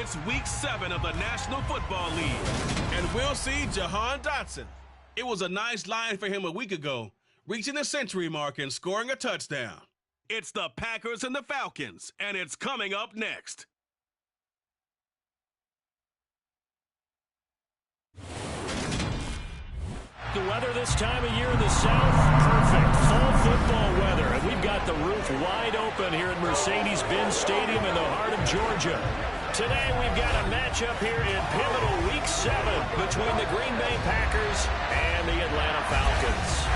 It's Week 7 of the National Football League, and we'll see Jahan Dotson. It was a nice line for him a week ago, reaching the century mark and scoring a touchdown. It's the Packers and the Falcons, and it's coming up next. The weather this time of year in the South, perfect. Fall football weather. And we've got the roof wide open here at Mercedes-Benz Stadium in the heart of Georgia. Today we've got a matchup here in pivotal Week 7 between the Green Bay Packers and the Atlanta Falcons.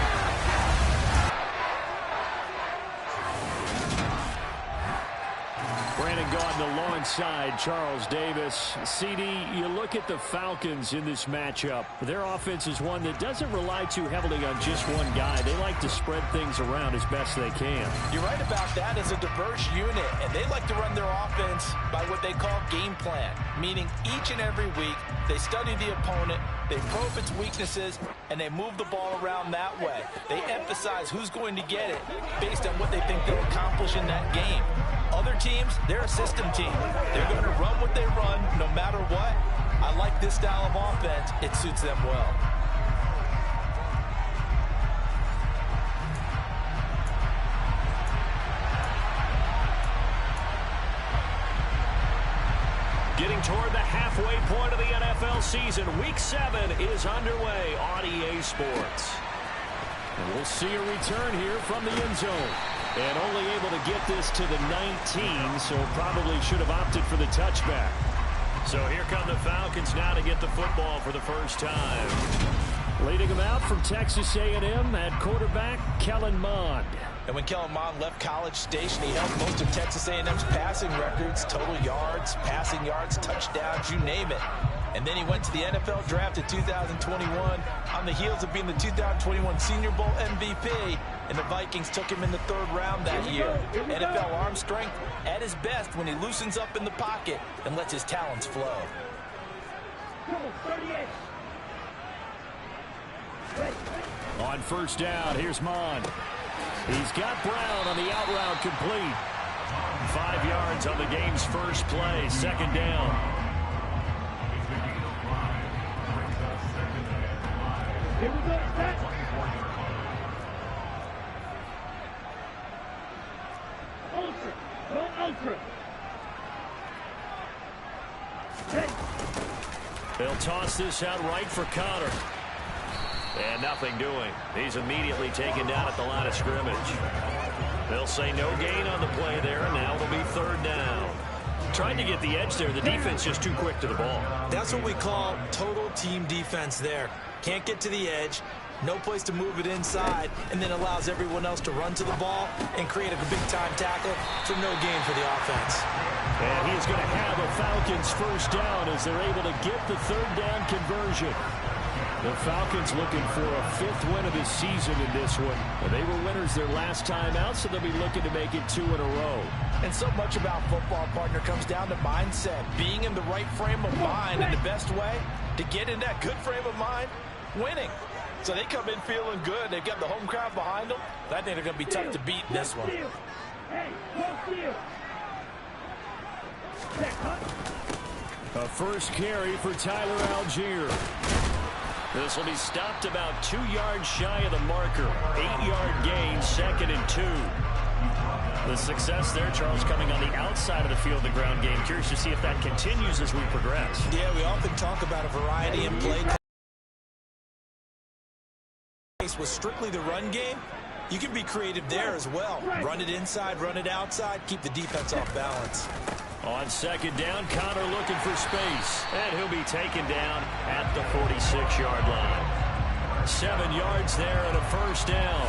Brandon Gaudin alongside Charles Davis. CD, you look at the Falcons in this matchup. Their offense is one that doesn't rely too heavily on just one guy. They like to spread things around as best they can. You're right about that. It's a diverse unit, and they like to run their offense by what they call game plan, meaning each and every week they study the opponent, they probe its weaknesses, and they move the ball around that way. They emphasize who's going to get it based on what they think they'll accomplish in that game. Other teams, they're a system team. They're going to run what they run no matter what. I like this style of offense. It suits them well. Getting toward the halfway point of the NFL season, Week 7 is underway on EA Sports. And we'll see a return here from the end zone. And only able to get this to the 19, so probably should have opted for the touchback. So here come the Falcons now to get the football for the first time. Leading them out from Texas A&M at quarterback, Kellen Mond. And when Kellen Mond left College Station, he held most of Texas A&M's passing records, total yards, passing yards, touchdowns, you name it. And then he went to the NFL draft in 2021 on the heels of being the 2021 Senior Bowl MVP. And the Vikings took him in the 3rd round that year. NFL arm strength at his best when he loosens up in the pocket and lets his talents flow. On first down, here's Mond. He's got Brown on the out route complete. 5 yards on the game's first play, 2nd down. Here we go, set. Ultra, go ultra. Hey. They'll toss this out right for Connor. And nothing doing. He's immediately taken down at the line of scrimmage. They'll say no gain on the play there, and now it'll be 3rd down. Trying to get the edge there. The defense just too quick to the ball. That's what we call total team defense there. Can't get to the edge, no place to move it inside, and then allows everyone else to run to the ball and create a big-time tackle for no gain for the offense. And he is going to have a Falcons first down as they're able to get the 3rd down conversion. The Falcons looking for a 5th win of the season in this one. And they were winners their last time out, so they'll be looking to make it 2 in a row. And so much about football, partner, comes down to mindset. Being in the right frame of mind, and the best way to get in that good frame of mind, winning. So they come in feeling good. They've got the home crowd behind them. I think they're going to be tough to beat in this one. A first carry for Tyler Algier. This will be stopped about 2 yards shy of the marker. 8-yard gain, 2nd and 2. The success there, Charles, coming on the outside of the field, the ground game. Curious to see if that continues as we progress. Yeah, we often talk about a variety in play. With strictly the run game, you can be creative there as well. Run it inside, run it outside, keep the defense off balance. On 2nd down, Connor looking for space. And he'll be taken down at the 46-yard line. 7 yards there and a first down.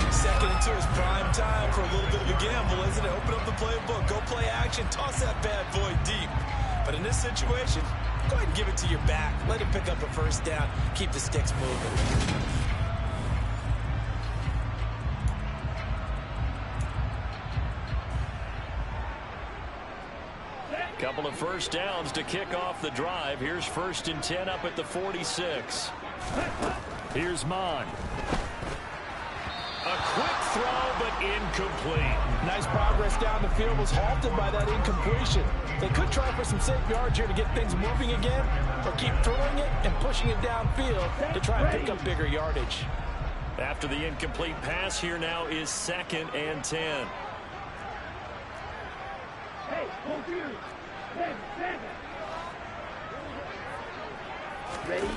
2nd and 2 is prime time for a little bit of a gamble, isn't it? Open up the playbook, go play action, toss that bad boy deep. But in this situation, go ahead and give it to your back. Let him pick up a first down. Keep the sticks moving. Couple of first downs to kick off the drive. Here's 1st and 10 up at the 46. Here's Mond. A quick throw, but incomplete. Nice progress down the field was halted by that incompletion. They could try for some safe yards here to get things moving again, or keep throwing it and pushing it downfield to try and pick up bigger yardage. After the incomplete pass, here now is 2nd and 10. Hey, hold you. 7. Ready?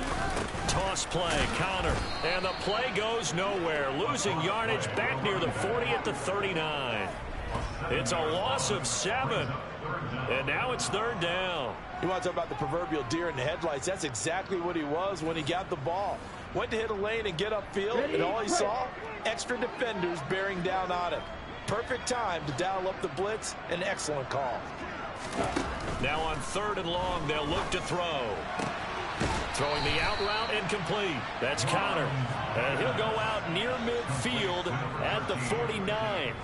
Toss play, Connor, and the play goes nowhere. Losing yardage back near the 40 at the 39. It's a loss of 7, and now it's 3rd down. You want to talk about the proverbial deer in the headlights? That's exactly what he was when he got the ball. Went to hit a lane and get upfield, and all he saw, extra defenders bearing down on him. Perfect time to dial up the blitz. An excellent call. Now on 3rd and long, they'll look to throw. Throwing the out route incomplete. That's Connor. And he'll go out near midfield at the 49.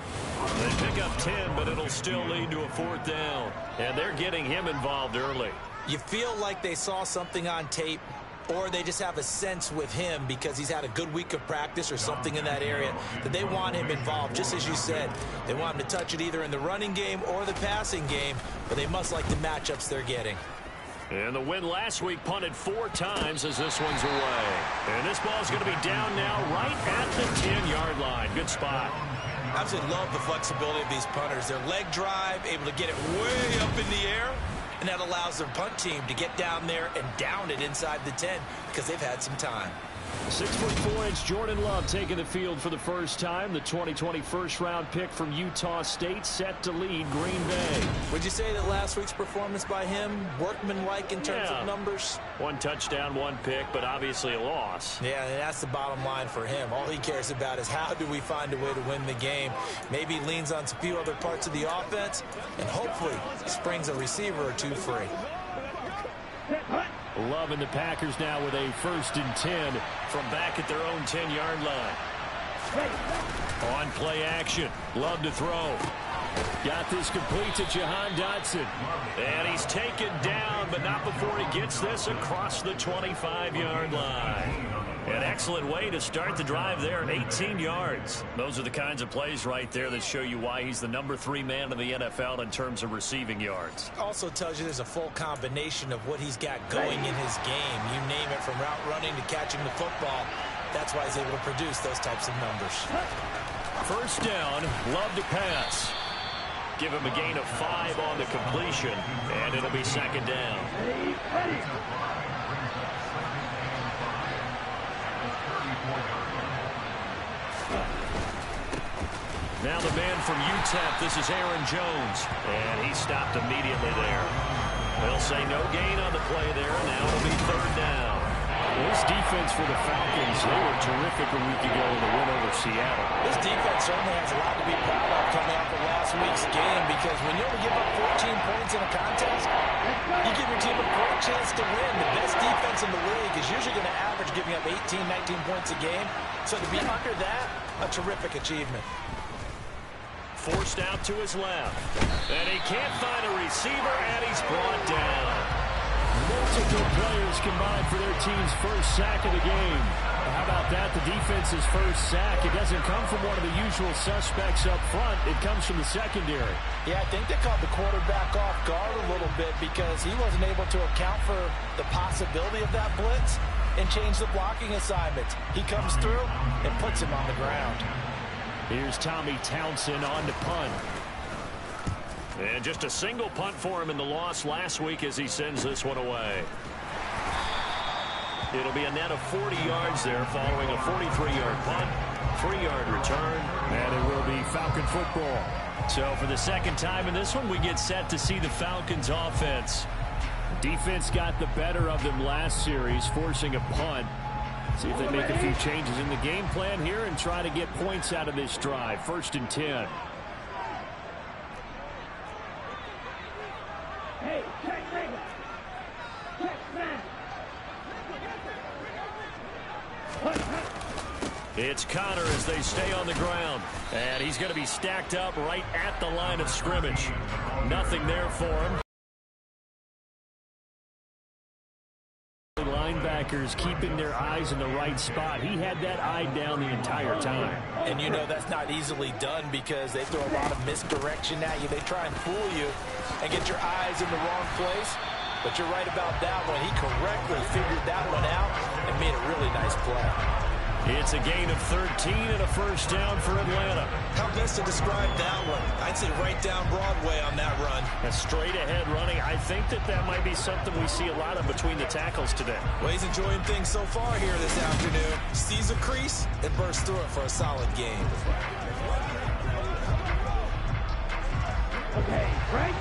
They pick up 10, but it'll still lead to a 4th down. And they're getting him involved early. You feel like they saw something on tape, or they just have a sense with him because he's had a good week of practice or something in that area that they want him involved. Just as you said, they want him to touch it either in the running game or the passing game, but they must like the matchups they're getting. And the win last week punted 4 times as this one's away. And this ball's going to be down now right at the 10-yard line. Good spot. I absolutely love the flexibility of these punters. Their leg drive, able to get it way up in the air, and that allows their punt team to get down there and down it inside the 10 because they've had some time. 6'4" Jordan Love taking the field for the first time. The 2020 first-round pick from Utah State set to lead Green Bay. Would you say that last week's performance by him, workmanlike in terms of numbers? 1 touchdown, 1 pick, but obviously a loss. Yeah, and that's the bottom line for him. All he cares about is how do we find a way to win the game. Maybe leans on a few other parts of the offense, and hopefully springs a receiver or 2 free. Love and the Packers now with a 1st and 10 from back at their own 10-yard line. On play action, Love to throw. Got this complete to Jahan Dotson. And he's taken down, but not before he gets this across the 25-yard line. An excellent way to start the drive there at 18 yards. Those are the kinds of plays right there that show you why he's the number 3 man in the NFL in terms of receiving yards. Also tells you there's a full combination of what he's got going in his game. You name it, from route running to catching the football. That's why he's able to produce those types of numbers. 1st down, Love to pass. Give him a gain of 5 on the completion, and it'll be 2nd down. Now the man from UTEP, this is Aaron Jones, and he stopped immediately there. They'll say no gain on the play there, and now it'll be 3rd down. This defense for the Falcons, they were terrific a week ago in the win over Seattle. This defense certainly has a lot to be proud of coming off of last week's game, because when you only give up 14 points in a contest, you give your team a great chance to win. The best defense in the league is usually going to average giving up 18, 19 points a game. So to be under that, a terrific achievement. Forced out to his left. And he can't find a receiver, and he's brought down. Multiple players combined for their team's first sack of the game. How about that? The defense's first sack. It doesn't come from one of the usual suspects up front. It comes from the secondary. Yeah, I think they caught the quarterback off guard a little bit because he wasn't able to account for the possibility of that blitz and change the blocking assignments. He comes through and puts him on the ground. Here's Tommy Townsend on to punt. And just a single punt for him in the loss last week as he sends this one away. It'll be a net of 40 yards there following a 43-yard punt, 3-yard return, and it will be Falcon football. So for the 2nd time in this one, we get set to see the Falcons offense. Defense got the better of them last series, forcing a punt. See if they make a few changes in the game plan here and try to get points out of this drive. 1st and 10. Hey, check Raven. Check man. It's Connor as they stay on the ground. And he's going to be stacked up right at the line of scrimmage. Nothing there for him. linebackers keeping their eyes in the right spot. He had that eye down the entire time. And you know that's not easily done because they throw a lot of misdirection at you. They try and fool you and get your eyes in the wrong place. But you're right about that one. He correctly figured that one out and made a really nice play. It's a gain of 13 and a first down for Atlanta. How best to describe that one? I'd say right down Broadway on that run. A straight-ahead running. I think that might be something we see a lot of between the tackles today. Well, he's enjoying things so far here this afternoon. Sees a crease and bursts through it for a solid gain. Okay, right?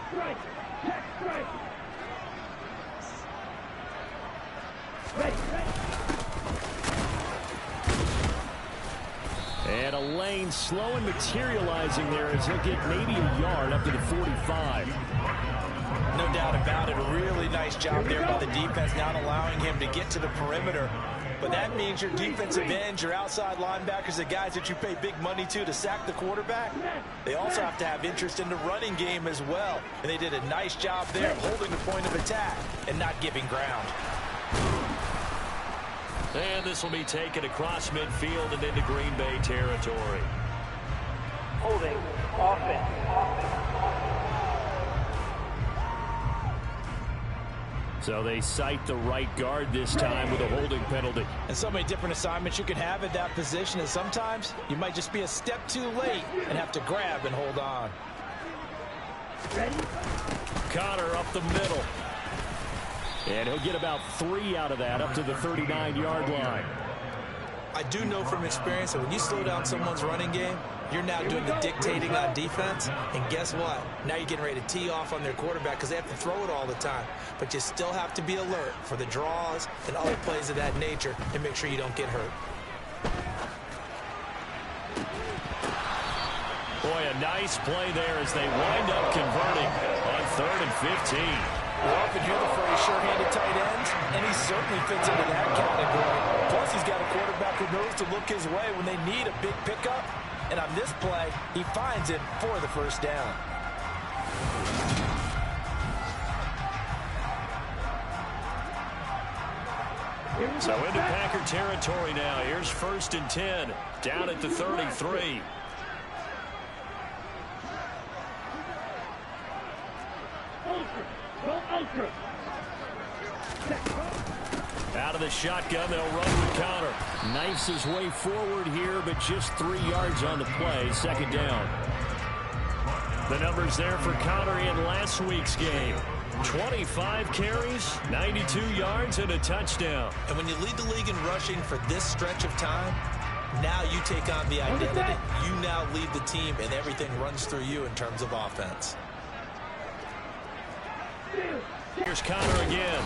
Strike. Check strike. Ready. And a lane slow and materializing there as he'll get maybe a yard up to the 45. No doubt about it. A really nice job there by the defense, not allowing him to get to the perimeter. But that means your defensive ends, your outside linebackers, the guys that you pay big money to sack the quarterback, they also have to have interest in the running game as well. And they did a nice job there holding the point of attack and not giving ground. And this will be taken across midfield and into Green Bay territory. Holding. Offense. So they cite the right guard this time with a holding penalty. And so many different assignments you can have at that position, and sometimes you might just be a step too late and have to grab and hold on. Ready? Connor up the middle. And he'll get about 3 out of that up to the 39-yard line. I do know from experience that when you slow down someone's running game, you're now doing the dictating on defense. And guess what? Now you're getting ready to tee off on their quarterback because they have to throw it all the time. But you still have to be alert for the draws and other plays of that nature and make sure you don't get hurt. Boy, a nice play there as they wind up converting on 3rd and 15. We often hear the phrase sure-handed tight ends, and he certainly fits into that category. Plus, he's got a quarterback who knows to look his way when they need a big pickup. And on this play, he finds it for the first down. So into Packer territory now. Here's 1st and 10, down at the 33. Out of the shotgun, they'll run with Connor. Knifes his way forward here, but just 3 yards on the play. 2nd down. The numbers there for Connor in last week's game. 25 carries, 92 yards, and a touchdown. And when you lead the league in rushing for this stretch of time, now you take on the identity. You now lead the team, and everything runs through you in terms of offense. Here's Connor again.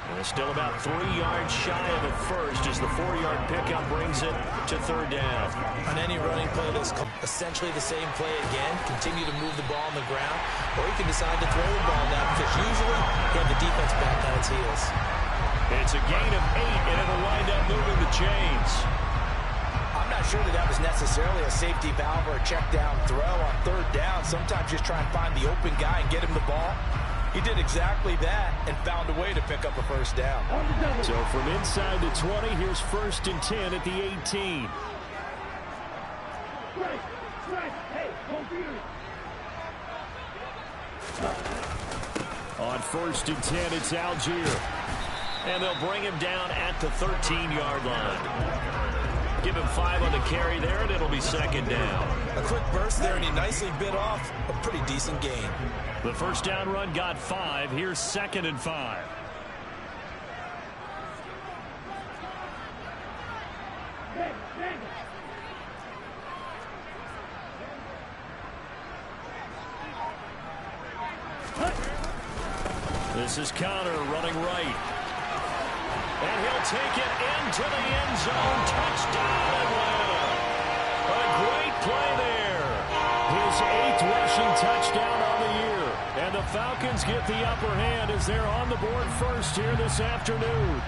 And it's still about 3 yards shy of it first as the 4-yard pickup brings it to 3rd down. On any running play that's essentially the same play again, continue to move the ball on the ground, or you can decide to throw the ball now because usually you have the defense back on its heels. It's a gain of 8, and it'll wind up moving the chains. I'm not sure that was necessarily a safety valve or a check down throw on 3rd down. Sometimes just try and find the open guy and get him the ball. He did exactly that and found a way to pick up a first down. So from inside the 20, here's 1st and 10 at the 18. Hey, On 1st and 10, it's Algier. And they'll bring him down at the 13-yard line. Give him 5 on the carry there, and it'll be 2nd down. A quick burst there, and he nicely bit off a pretty decent gain. The first down run got 5. Here's 2nd and 5. This is Connor running right. And he'll take it into the end zone. Touchdown, Atlanta. A great play there. His 8th rushing touchdown on the year. And the Falcons get the upper hand as they're on the board first here this afternoon.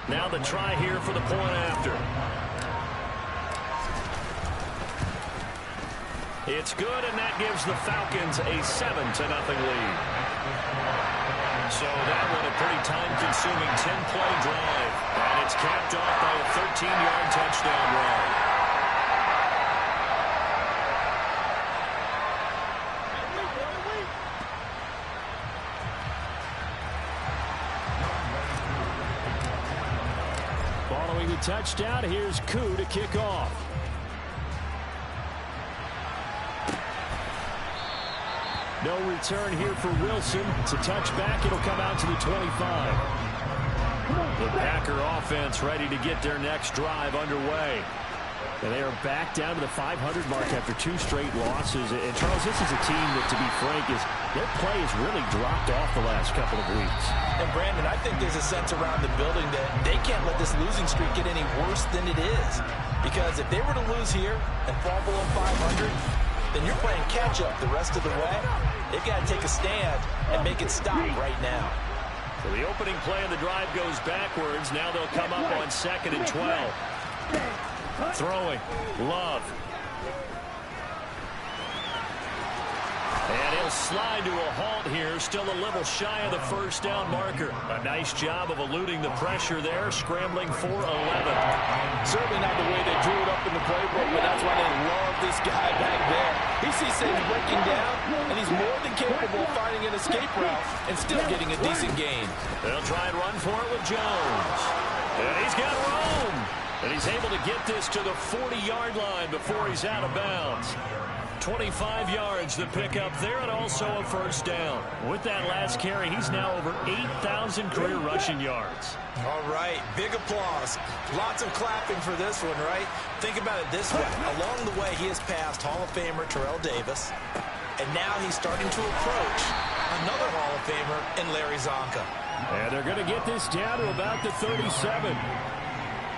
Now the try here for the point after. It's good, and that gives the Falcons a 7-0 lead. So that one a pretty time-consuming 10-play drive. And it's capped off by a 13-yard touchdown run. Following the touchdown, here's Koo to kick off. No return here for Wilson. It's a touchback. It'll come out to the 25. The Packer offense ready to get their next drive underway. And they are back down to the 500 mark after 2 straight losses. And, Charles, this is a team that, to be frank, their play has really dropped off the last couple of weeks. And, Brandon, I think there's a sense around the building that they can't let this losing streak get any worse than it is. Because if they were to lose here and fall below 500, then you're playing catch-up the rest of the way. They've got to take a stand and make it stop right now. So the opening play of the drive goes backwards. Now they'll come up on 2nd and 12. Throwing. Love. And he'll slide to a halt here. Still a little shy of the first down marker. A nice job of eluding the pressure there. Scrambling for 11. Certainly not the way they drew it up in the playbook, but that's why they love this guy back there. He sees things breaking down, and he's more than capable of finding an escape route and still getting a decent gain. They'll try and run for it with Jones. And he's got room. And he's able to get this to the 40-yard line before he's out of bounds. 25 yards to pick up there, and also a first down. With that last carry, he's now over 8,000 career rushing yards. All right, big applause. Lots of clapping for this one, right? Think about it this way. Along the way, he has passed Hall of Famer Terrell Davis, and now he's starting to approach another Hall of Famer in Larry Zonka. And they're going to get this down to about the 37.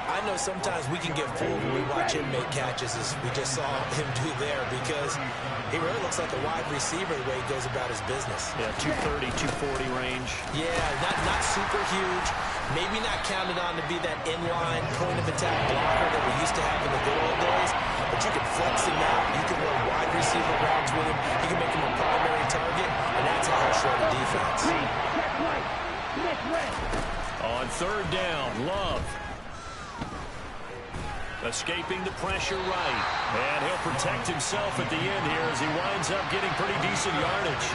I know sometimes we can get fooled when we watch him make catches, as we just saw him do there, because he really looks like a wide receiver the way he goes about his business. Yeah, 230, 240 range. Yeah, not super huge. Maybe not counted on to be that inline point-of-attack blocker that we used to have in the good old days, but you can flex him out. You can run wide receiver routes with him. You can make him a primary target, and that's how he'll shred the defense. On 3rd down, Love. Escaping the pressure right. And he'll protect himself at the end here as he winds up getting pretty decent yardage.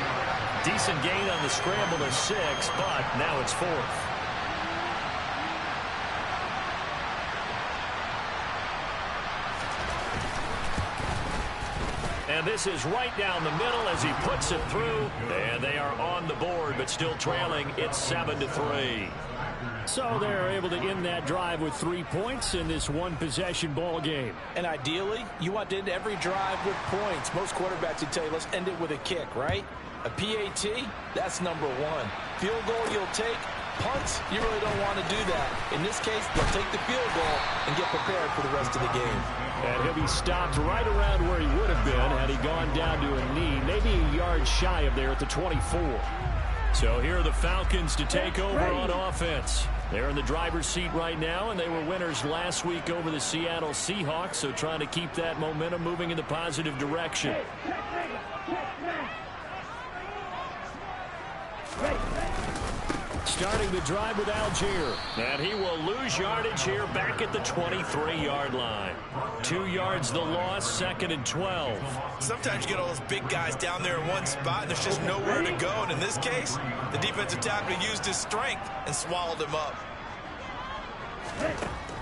Decent gain on the scramble to 6, but now it's 4th. And this is right down the middle as he puts it through. And they are on the board, but still trailing. It's 7-3. So they're able to end that drive with 3 points in this one-possession ball game. And ideally, you want to end every drive with points. Most quarterbacks would tell you, let's end it with a kick, right? A PAT, that's number 1. Field goal you'll take. Punts, you really don't want to do that. In this case, they'll take the field goal and get prepared for the rest of the game. And he'll be stopped right around where he would have been had he gone down to a knee, maybe a yard shy of there at the 24. So here are the Falcons to take over on offense. They're in the driver's seat right now, and they were winners last week over the Seattle Seahawks, so trying to keep that momentum moving in the positive direction. Starting the drive with Algier, and he will lose yardage here back at the 23-yard line. 2 yards the loss, 2nd and 12. Sometimes you get all those big guys down there in one spot, and there's just nowhere to go. And in this case, the defensive tackle used his strength and swallowed him up.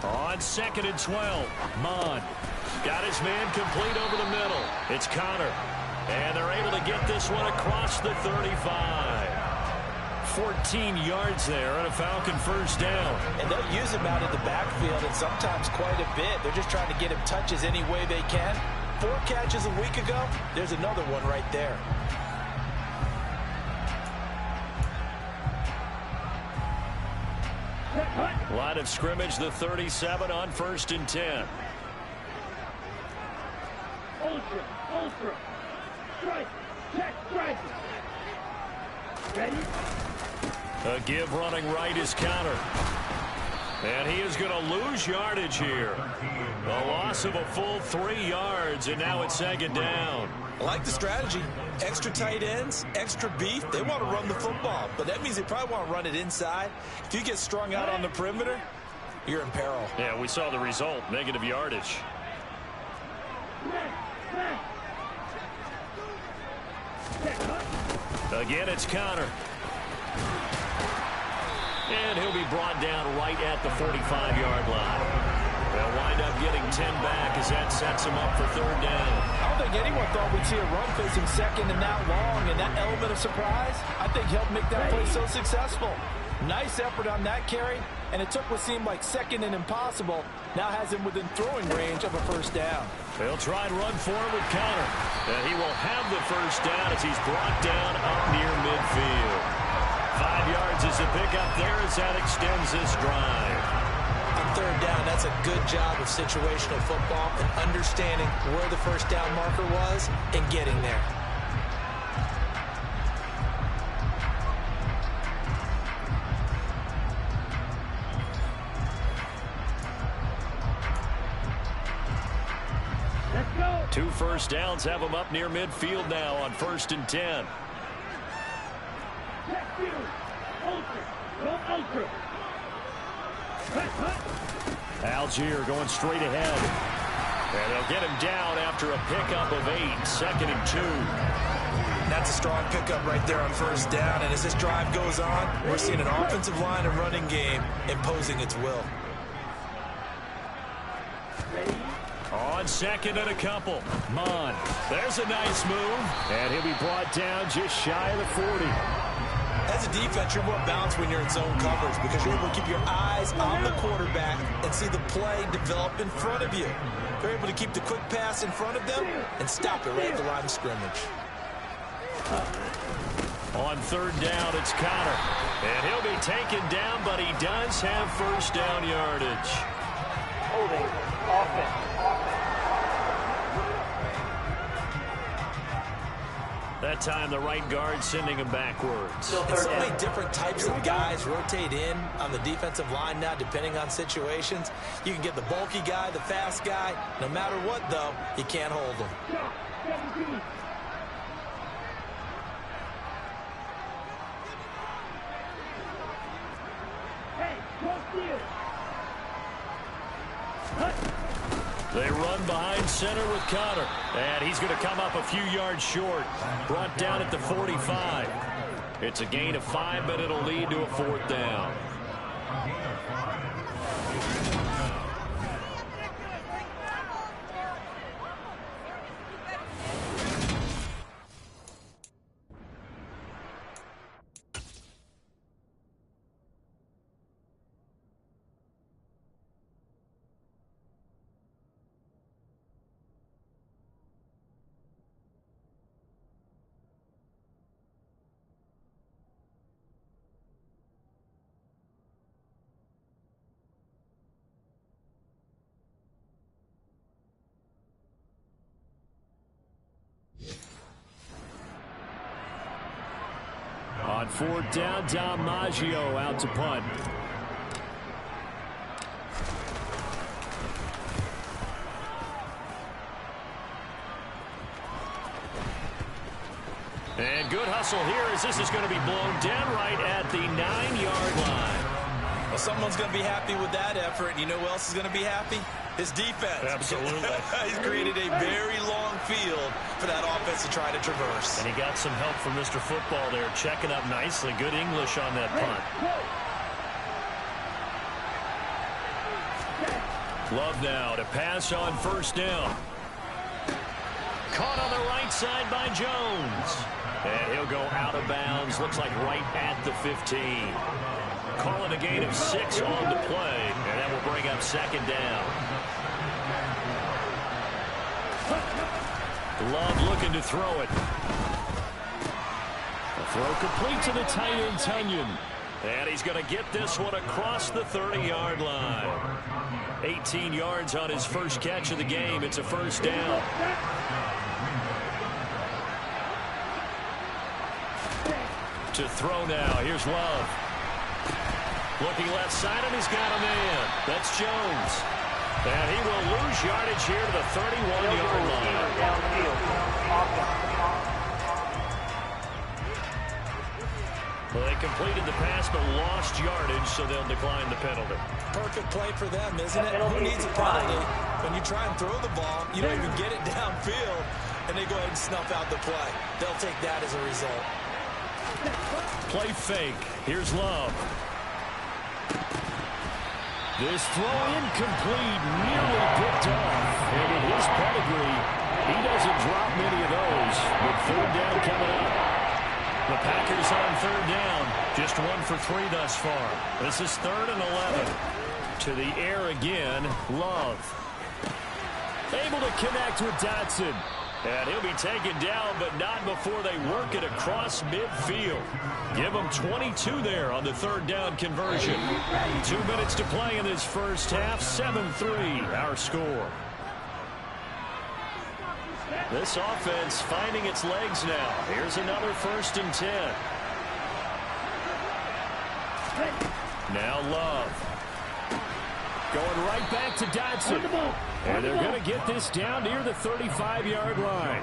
On 2nd and 12, Mon got his man complete over the middle. It's Connor, and they're able to get this one across the 35. 14 yards there and a Falcon first down. And they'll use him out of the backfield, and sometimes quite a bit. They're just trying to get him touches any way they can. 4 catches a week ago, there's another one right there. Line of scrimmage, the 37 on 1st and 10. Ultra. Strike. Check, strike. Ready? A give running right is Connor. And he is going to lose yardage here. A loss of a full 3 yards, and now it's 2nd down. I like the strategy. Extra tight ends, extra beef. They want to run the football, but that means they probably want to run it inside. If you get strung out on the perimeter, you're in peril. Yeah, we saw the result, negative yardage. Again, it's Connor. And he'll be brought down right at the 45-yard line. They'll wind up getting 10 back as that sets him up for 3rd down. I don't think anyone thought we'd see a run facing 2nd and that long, and that element of surprise, I think, helped make that play so successful. Nice effort on that carry, and it took what seemed like 2nd and impossible, now has him within throwing range of a 1st down. They'll try and run for him with Connor. And he will have the 1st down as he's brought down up near midfield. 5 yards is a pickup there as that extends this drive. On 3rd down, that's a good job of situational football and understanding where the 1st down marker was and getting there. Let's go. 2 1st downs have him up near midfield now on 1st and 10. Check you. Ultra. Go ultra. Algier going straight ahead. And they'll get him down after a pickup of 8. 2nd and 2. That's a strong pickup right there on 1st down. And as this drive goes on, we're seeing an offensive line and running game imposing its will. On 2nd and a couple. Mon. There's a nice move. And he'll be brought down just shy of the 40. As a defense, you're more balanced when you're in zone coverage because you're able to keep your eyes on the quarterback and see the play develop in front of you. You're able to keep the quick pass in front of them and stop it right at the line of scrimmage. On 3rd down, it's Connor. And he'll be taken down, but he does have 1st down yardage. Holding. Offense. That time, the right guard sending him backwards. And so many different types of guys rotate in on the defensive line now, depending on situations. You can get the bulky guy, the fast guy. No matter what, though, you can't hold them. Hey, close to you. They run behind center with Connor. And he's going to come up a few yards short. Brought down at the 45. It's a gain of 5, but it'll lead to a 4th down. On 4th down, Dom Maggio out to punt. And good hustle here as this is going to be blown down right at the 9-yard line. Well, someone's going to be happy with that effort. You know who else is going to be happy? His defense. Absolutely. He's created a very long field for that offense to try to traverse. And he got some help from Mr. Football there, checking up nicely. Good English on that punt. Love now to pass on 1st down. Caught on the right side by Jones. And he'll go out of bounds. Looks like right at the 15. Calling a gain of 6 on the play. And that will bring up 2nd down. Love looking to throw it. A throw complete to the tight end, Tunyon. And he's going to get this one across the 30-yard line. 18 yards on his first catch of the game. It's a 1st down. To throw now. Here's Love. Looking left side, and he's got a man. That's Jones. And he will lose yardage here to the 31-yard line. Well, they completed the pass but lost yardage, so they'll decline the penalty. Perfect play for them, isn't it? Who needs a penalty? When you try and throw the ball, you don't even get it downfield, and they go ahead and snuff out the play. They'll take that as a result. Play fake. Here's Love. This throw incomplete, nearly picked off. And with his pedigree, he doesn't drop many of those. With third down coming up. The Packers on third down. Just 1 for 3 thus far. This is 3rd and 11. To the air again, Love. Able to connect with Dotson. And he'll be taken down, but not before they work it across midfield. Give them 22 there on the third down conversion. 2 minutes to play in this first half. 7-3 our score. This offense finding its legs now. Here's another 1st and 10. Now Love. Going right back to Dotson. And they're going to get this down near the 35-yard line.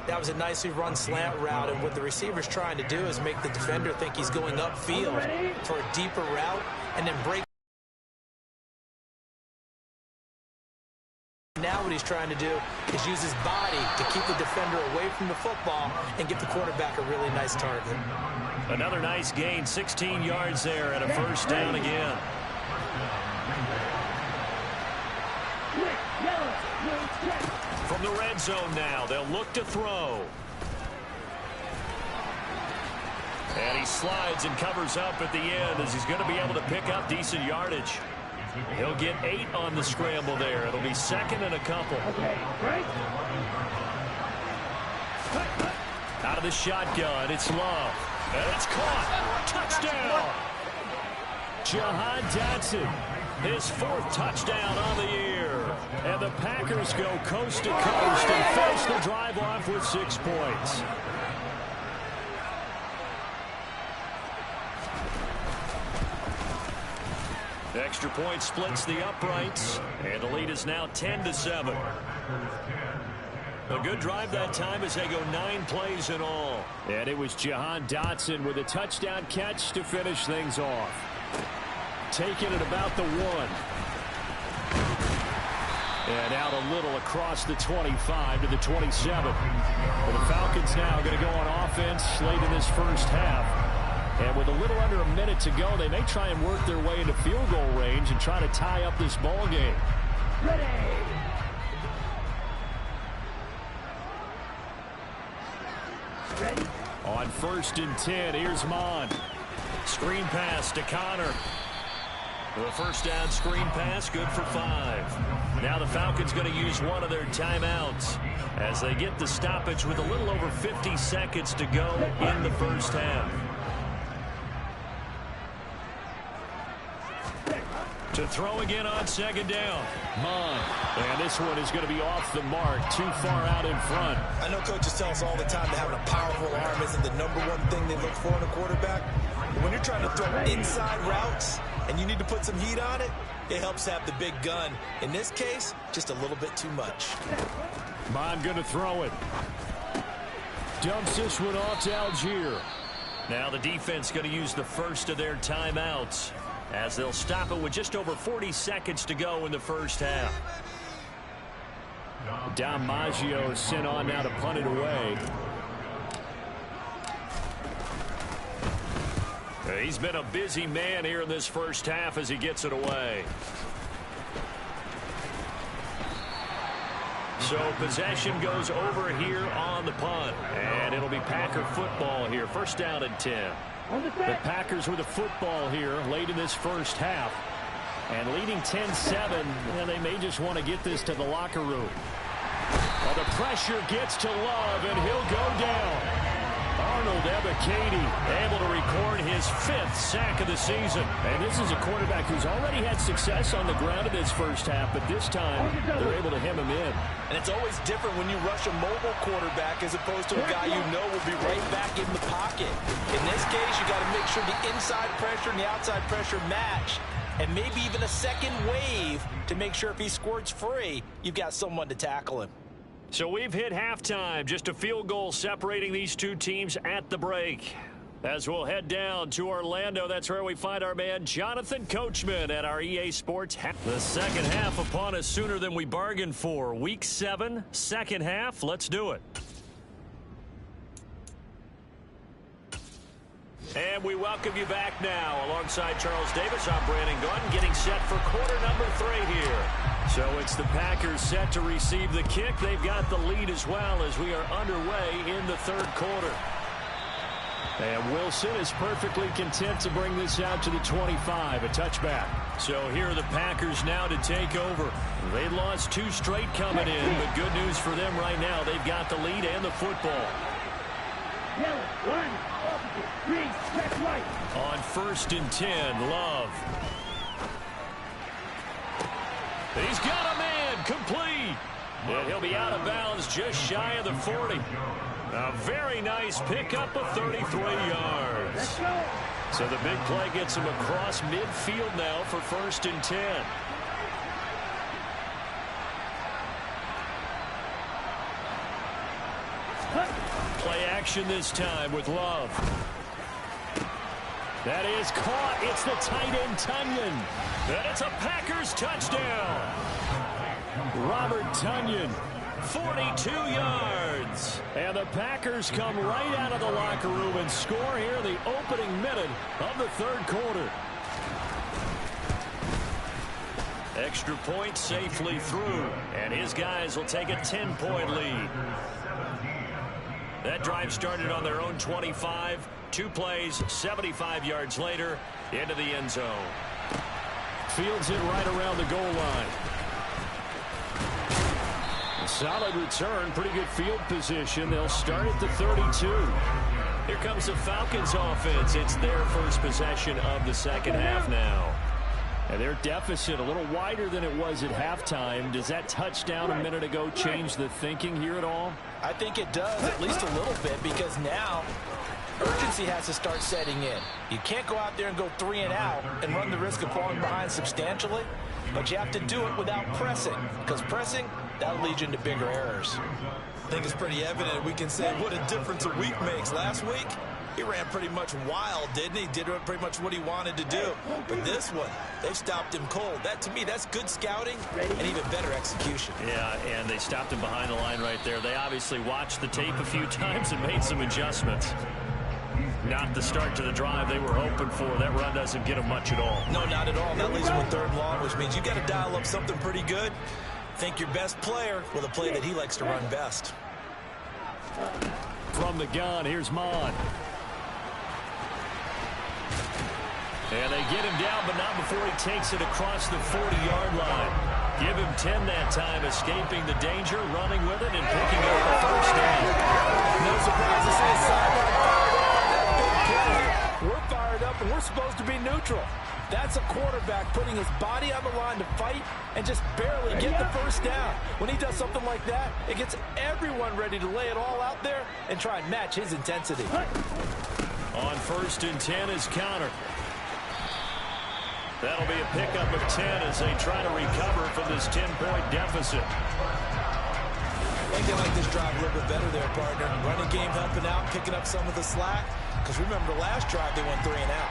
That was a nicely run slant route, and what the receiver's trying to do is make the defender think he's going upfield for a deeper route and then break. Now what he's trying to do is use his body to keep the defender away from the football and give the quarterback a really nice target. Another nice gain, 16 yards there, and a 1st down again. From the red zone now, they'll look to throw. And he slides and covers up at the end as he's going to be able to pick up decent yardage. He'll get 8 on the scramble there. It'll be 2nd and a couple. Out of the shotgun, it's Love. And it's caught. Touchdown. Jahan Dotson, his 4th touchdown on the year. And the Packers go coast to coast and finish the drive off with 6 points. The extra point splits the uprights, and the lead is now 10-7. A good drive that time as they go 9 plays in all. And it was Jahan Dotson with a touchdown catch to finish things off. Taking it about the 1. And out a little across the 25 to the 27. Well, the Falcons now going to go on offense late in this first half. And with a little under a minute to go, they may try and work their way into field goal range and try to tie up this ball game. Ready. On 1st and 10, here's Mon. Screen pass to Connor. The 1st down screen pass, good for 5. Now the Falcons going to use one of their timeouts as they get the stoppage with a little over 50 seconds to go in the first half. To throw again on 2nd down. Mon. And this one is going to be off the mark, too far out in front. I know coaches tell us all the time that having a powerful arm isn't the #1 thing they look for in a quarterback. But when you're trying to throw inside routes and you need to put some heat on it, it helps have the big gun. In this case, just a little bit too much. Mon going to throw it. Dumps this one off to Algier. Now the defense going to use the first of their timeouts as they'll stop it with just over 40 seconds to go in the first half. Dom Maggio is sent on now to punt it away. He's been a busy man here in this first half as he gets it away. So possession goes over here on the punt, and it'll be Packer football here. 1st down and 10. The Packers with the football here late in this first half. And leading 10-7, and they may just want to get this to the locker room. Well, the pressure gets to Love, and he'll go down. Arnold Ebiketie able to record his 5th sack of the season. And this is a quarterback who's already had success on the ground in this first half, but this time they're able to hem him in. And it's always different when you rush a mobile quarterback as opposed to a guy you know will be right back in the pocket. In this case, you got to make sure the inside pressure and the outside pressure match, and maybe even a second wave to make sure if he squirts free, you've got someone to tackle him. So we've hit halftime, just a field goal separating these two teams at the break. As we'll head down to Orlando, that's where we find our man Jonathan Coachman at our EA Sports. The second half upon us sooner than we bargained for. Week 7, second half. Let's do it. And we welcome you back now. Alongside Charles Davis, I'm Brandon Gunn, getting set for quarter number 3 here. So it's the Packers set to receive the kick. They've got the lead as well as we are underway in the third quarter. And Wilson is perfectly content to bring this out to the 25, a touchback. So here are the Packers now to take over. They lost 2 straight coming in, but good news for them right now. They've got the lead and the football. Yellow, 1, 3, check right. On 1st and 10, Love. He's got a man, complete. And he'll be out of bounds just shy of the 40. A very nice pickup of 33 yards. So the big play gets him across midfield now for 1st and 10. Play action this time with Love. That is caught. It's the tight end, Tonyan. And it's a Packers touchdown. Robert Tonyan, 42 yards. And the Packers come right out of the locker room and score here in the opening minute of the third quarter. Extra point safely through. And his guys will take a 10-point lead. That drive started on their own 25. 2 plays, 75 yards later, into the end zone. Fields it right around the goal line. A solid return, pretty good field position. They'll start at the 32. Here comes the Falcons offense. It's their first possession of the second half now. And their deficit a little wider than it was at halftime. Does that touchdown a minute ago change the thinking here at all? I think it does, at least a little bit, because now urgency has to start setting in. You can't go out there and go 3 and out and run the risk of falling behind substantially, but you have to do it without pressing, because pressing, that'll lead you into bigger errors. I think it's pretty evident. We can say what a difference a week makes. Last week, he ran pretty much wild, didn't he? Did pretty much what he wanted to do. But this one, they stopped him cold. That, to me, that's good scouting and even better execution. Yeah, and they stopped him behind the line right there. They obviously watched the tape a few times and made some adjustments. Not the start to the drive they were hoping for. That run doesn't get them much at all. No, not at all. That leaves them with 3rd and long, which means you got to dial up something pretty good. Think your best player with a play that he likes to run best. From the gun, here's Mon. And they get him down, but not before he takes it across the 40-yard line. Give him 10 that time, escaping the danger, running with it, and picking up the first down. No surprise to see his sideline fired up on that big play. We're fired up, and we're supposed to be neutral. That's a quarterback putting his body on the line to fight and just barely get the first down. When he does something like that, it gets everyone ready to lay it all out there and try and match his intensity. On 1st and 10 is Connor. That'll be a pickup of 10 as they try to recover from this 10-point deficit. I think they like this drive a little bit better there, partner. Running game helping out, picking up some of the slack. Because remember, the last drive they went 3 and out.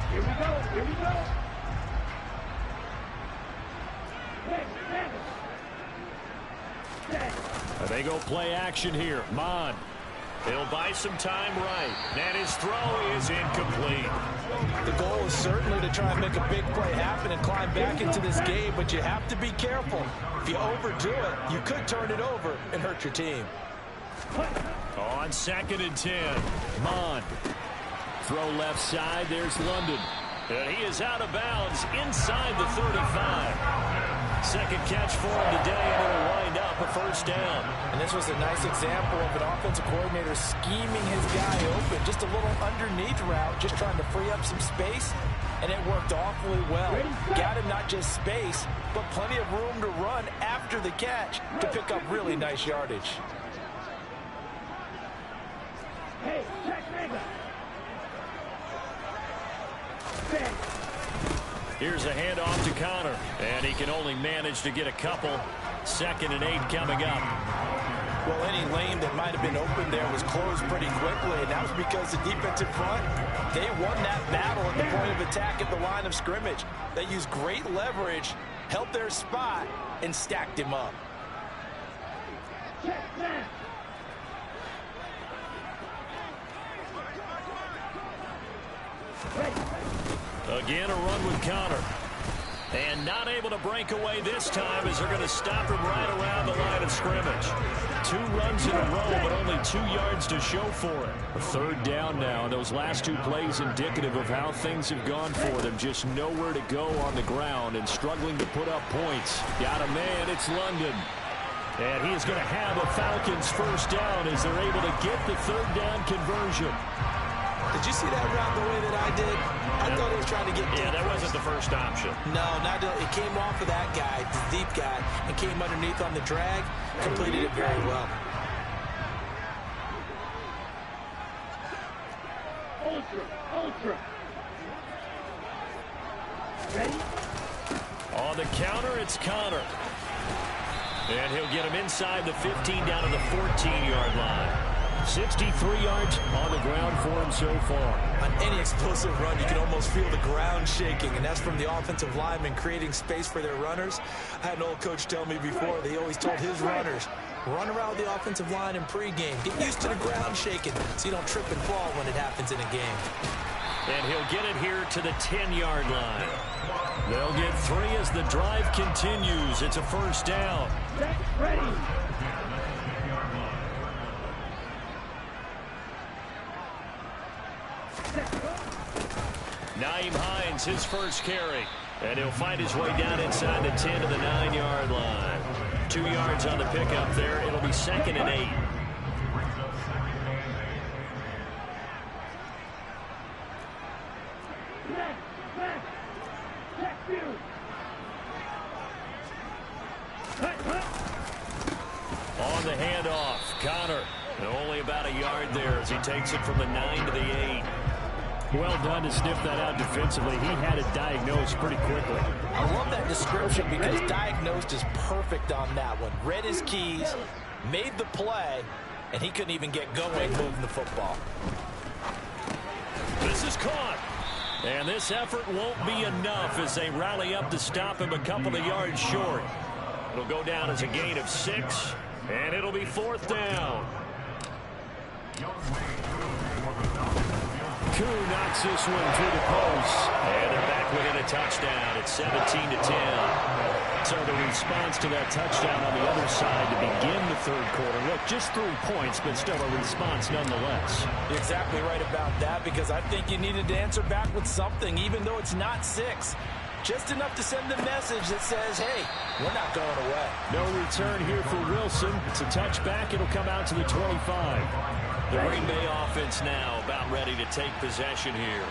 Here we go, here we go. They go play action here. Mon. He'll buy some time right. And his throw is incomplete. The goal is certainly to try and make a big play happen and climb back into this game, but you have to be careful. If you overdo it, you could turn it over and hurt your team. On 2nd and 10. Mon. Throw left side. There's London. And he is out of bounds inside the 35. Second catch for him today, and it'll wind up a first down. And this was a nice example of an offensive coordinator scheming his guy open. Just a little underneath route, just trying to free up some space, and it worked awfully well. Got him not just space, but plenty of room to run after the catch to pick up really nice yardage. Hey, check nigga. Here's a handoff to Connor, and he can only manage to get a couple. 2nd and 8 coming up. Well, any lane that might have been open there was closed pretty quickly, and that was because the defensive front, they won that battle at the point of attack at the line of scrimmage. They used great leverage, held their spot, and stacked him up. Check that. Again, a run with Connor. And not able to break away this time as they're going to stop him right around the line of scrimmage. 2 runs in a row, but only 2 yards to show for it. A 3rd down now, and those last 2 plays indicative of how things have gone for them. Just nowhere to go on the ground and struggling to put up points. Got a man, it's London. And he is going to have a Falcons first down as they're able to get the 3rd down conversion. Did you see that route the way that I did? I thought he was trying to get deep. Yeah, that wasn't the first option. No, it came off of that guy, the deep guy, and came underneath on the drag. Completed it very well. Ultra. Ready? On the counter, it's Connor. And he'll get him inside the 15 down to the 14-yard line. 63 yards on the ground for him so far. On any explosive run, you can almost feel the ground shaking, and that's from the offensive linemen creating space for their runners. I had an old coach tell me before, they always told his runners, run around the offensive line in pregame. Get used to the ground shaking so you don't trip and fall when it happens in a game. And he'll get it here to the 10-yard line. They'll get 3 as the drive continues. It's a first down. Ready. Naeem Hines, his first carry. And he'll find his way down inside the 10 to the 9-yard line. 2 yards on the pickup there. It'll be 2nd and 8. On the handoff, Connor. And only about a yard there as he takes it from the 9 to the 8. Well done to sniff that out defensively. He had it diagnosed pretty quickly. I love that description because diagnosed is perfect on that one. Read his keys, made the play, and he couldn't even get going moving the football. This is caught. And this effort won't be enough as they rally up to stop him a couple of yards short. It'll go down as a gain of 6, and it'll be 4th down. Koo knocks this one through the post. And they're back within a touchdown. It's 17-10. So the response to that touchdown on the other side to begin the 3rd quarter. Look, just 3 points, but still a response nonetheless. You're exactly right about that because I think you needed to answer back with something, even though it's not 6. Just enough to send a message that says, hey, we're not going away. No return here for Wilson. It's a touchback. It'll come out to the 25. The Green Bay offense now about ready to take possession here.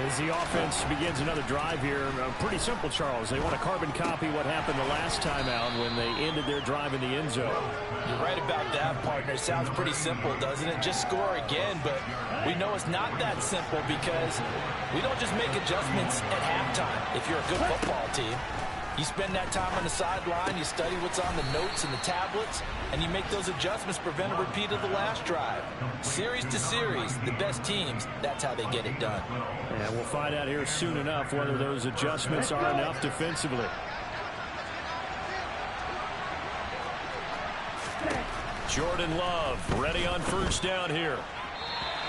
As the offense begins another drive here, pretty simple, Charles. They want to carbon copy what happened the last time out when they ended their drive in the end zone. You're right about that, partner. Sounds pretty simple, doesn't it? Just score again, but we know it's not that simple because we don't just make adjustments at halftime if you're a good football team. You spend that time on the sideline, you study what's on the notes and the tablets, and you make those adjustments to prevent a repeat of the last drive. Series to series, the best teams, that's how they get it done. And we'll find out here soon enough whether those adjustments are enough defensively. Jordan Love ready on first down here.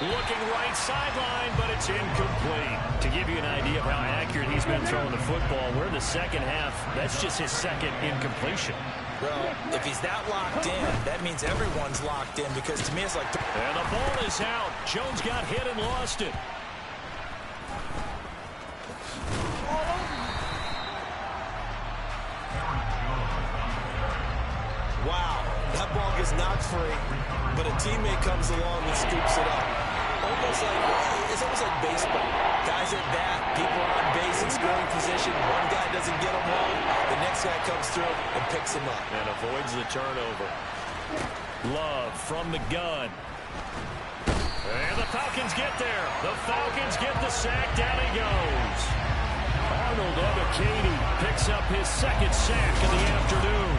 Looking right sideline, but it's incomplete. To give you an idea of how accurate he's been throwing the football, we're in the second half. That's just his second incompletion. Well, if he's that locked in, that means everyone's locked in because to me it's like... And the ball is out. Jones got hit and lost it. Wow, that ball gets knocked free, but a teammate comes along and scoops it up. It's almost like baseball. Guys at bat, people are on base in scoring position. One guy doesn't get him wrong. The next guy comes through and picks him up. And avoids the turnover. Love from the gun. And the Falcons get there. The Falcons get the sack. Down he goes. Arnold Ebiketie picks up his second sack of the afternoon.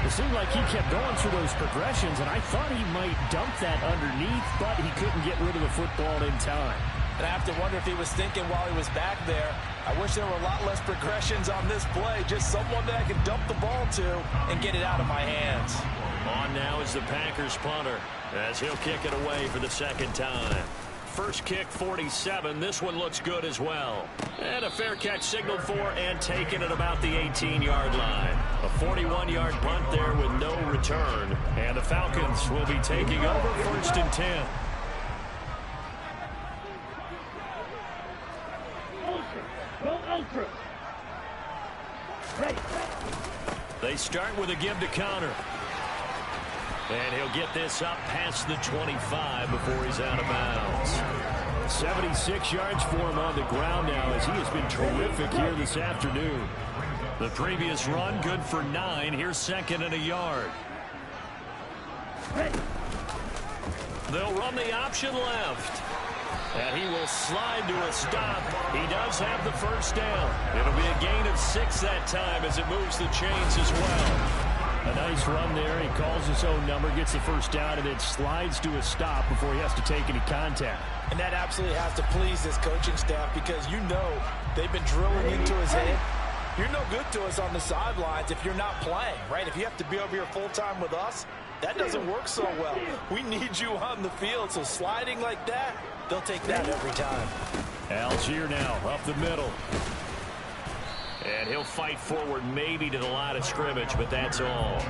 It seemed like he kept going through those progressions, and I thought he might dump that underneath, but he couldn't get rid of the football in time. And I have to wonder if he was thinking while he was back there, I wish there were a lot less progressions on this play. Just someone that I can dump the ball to and get it out of my hands. On now is the Packers punter as he'll kick it away for the second time. First kick, 47. This one looks good as well. And a fair catch signaled for and taken at about the 18-yard line. A 41-yard punt there with no return. And the Falcons will be taking over 1st and 10. Go ultra. Ready. They start with a give to counter. And he'll get this up past the 25 before he's out of bounds. 76 yards for him on the ground now as he has been terrific here this afternoon. The previous run good for 9. Here's 2nd and a yard. They'll run the option left. And he will slide to a stop. He does have the first down. It'll be a gain of 6 that time as it moves the chains as well. A nice run there. He calls his own number, gets the first down, and then slides to a stop before he has to take any contact. And that absolutely has to please this coaching staff because you know they've been drilling into his head. You're no good to us on the sidelines if you're not playing, right? If you have to be over here full-time with us, that doesn't work so well. We need you on the field, so sliding like that, they'll take that every time. Algier now up the middle. And he'll fight forward maybe to the line of scrimmage, but that's all.